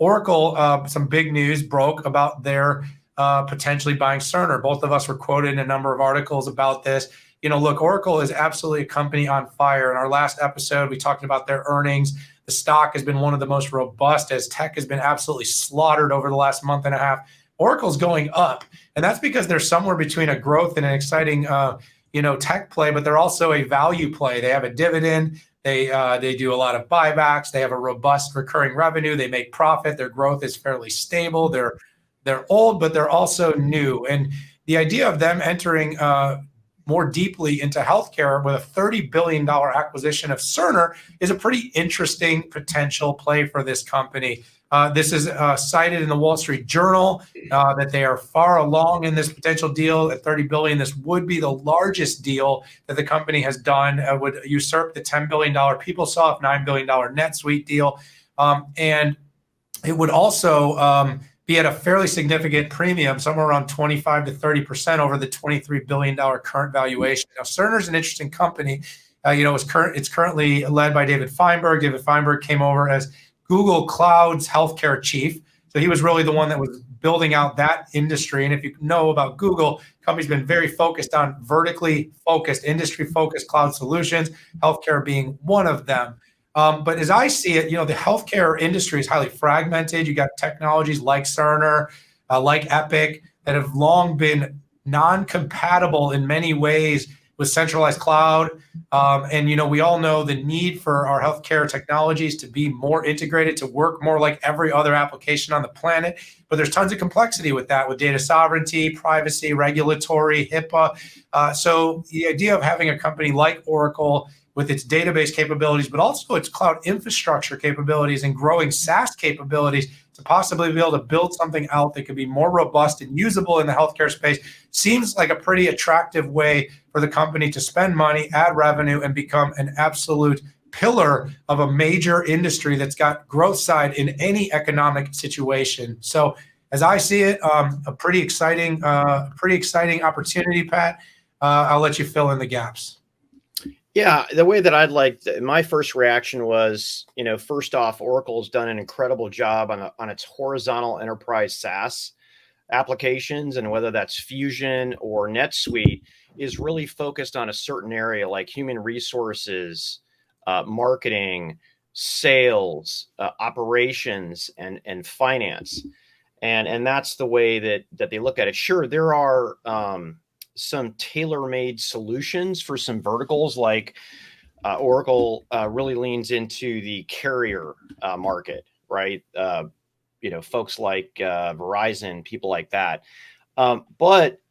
Oracle, some big news broke about their potentially buying Cerner. Both of us were quoted in a number of articles about this. Look, Oracle is absolutely a company on fire. In our last episode, we talked about their earnings. The stock has been one of the most robust as tech has been absolutely slaughtered over the last month and a half. Oracle's going up, and that's because they're somewhere between a growth and an exciting, tech play, but they're also a value play. They have a dividend. They do a lot of buybacks. They have a robust recurring revenue. They make profit. Their growth is fairly stable. They're old, but they're also new. And the idea of them entering more deeply into healthcare with a $30 billion acquisition of Cerner is a pretty interesting potential play for this company. This is cited in the Wall Street Journal that they are far along in this potential deal at $30 billion. This would be the largest deal that the company has done, would usurp the $10 billion PeopleSoft, $9 billion NetSuite deal. And it would also be at a fairly significant premium, somewhere around 25 to 30% over the $23 billion current valuation. Now, Cerner's an interesting company. It's currently led by David Feinberg. David Feinberg came over as Google Cloud's healthcare chief. So he was really the one that was building out that industry. And if you know about Google, the company's been very focused on vertically focused, industry-focused cloud solutions, healthcare being one of them. But as I see it, the healthcare industry is highly fragmented. You got technologies like Cerner, like Epic, that have long been non-compatible in many ways with centralized cloud. And we all know the need for our healthcare technologies to be more integrated, to work more like every other application on the planet. But there's tons of complexity with that, with data sovereignty, privacy, regulatory, HIPAA. So the idea of having a company like Oracle with its database capabilities, but also its cloud infrastructure capabilities and growing SaaS capabilities to possibly be able to build something out that could be more robust and usable in the healthcare space seems like a pretty attractive way for the company to spend money, add revenue, and become an absolute pillar of a major industry that's got growth side in any economic situation. So as I see it, a pretty exciting opportunity, Pat. I'll let you fill in the gaps. Yeah, the way that my first reaction was, first off, Oracle's done an incredible job on its horizontal enterprise SaaS applications, and whether that's Fusion or NetSuite is really focused on a certain area like human resources, marketing, sales, operations, and finance. And that's the way that they look at it. Sure, there are some tailor-made solutions for some verticals, like Oracle really leans into the carrier market, right? Folks like Verizon, people like that. But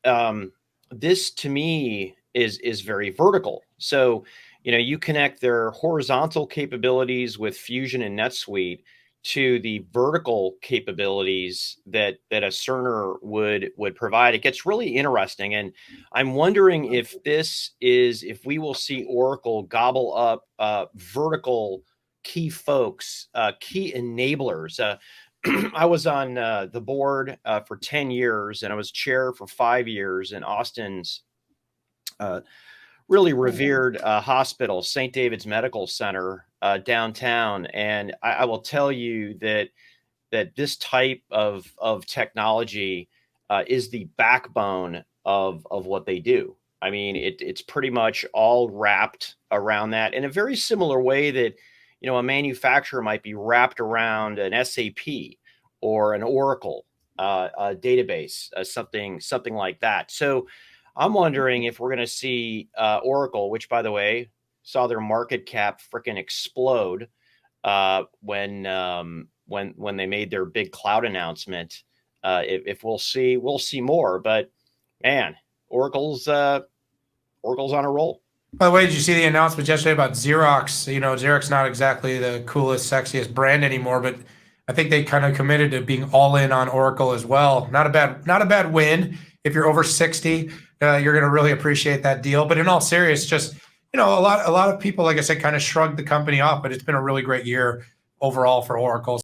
this to me is very vertical. So, you connect their horizontal capabilities with Fusion and NetSuite to the vertical capabilities that a Cerner would provide. It gets really interesting. And I'm wondering if we will see Oracle gobble up vertical key folks, key enablers. I was on the board for 10 years, and I was chair for 5 years in Austin's really revered hospital, St. David's Medical Center, downtown. And I will tell you that this type of technology is the backbone of what they do. I mean, it's pretty much all wrapped around that in a very similar way that, a manufacturer might be wrapped around an SAP or an Oracle database, something like that. So I'm wondering if we're going to see Oracle, which, by the way, saw their market cap freaking explode when they made their big cloud announcement. If we'll see more. But man, Oracle's on a roll. By the way, did you see the announcement yesterday about Xerox? Xerox not exactly the coolest, sexiest brand anymore, but I think they kind of committed to being all in on Oracle as well. Not a bad win. If you're over 60, you're going to really appreciate that deal. But in all seriousness, just a lot of people, like I said, kind of shrugged the company off. But it's been a really great year overall for Oracle.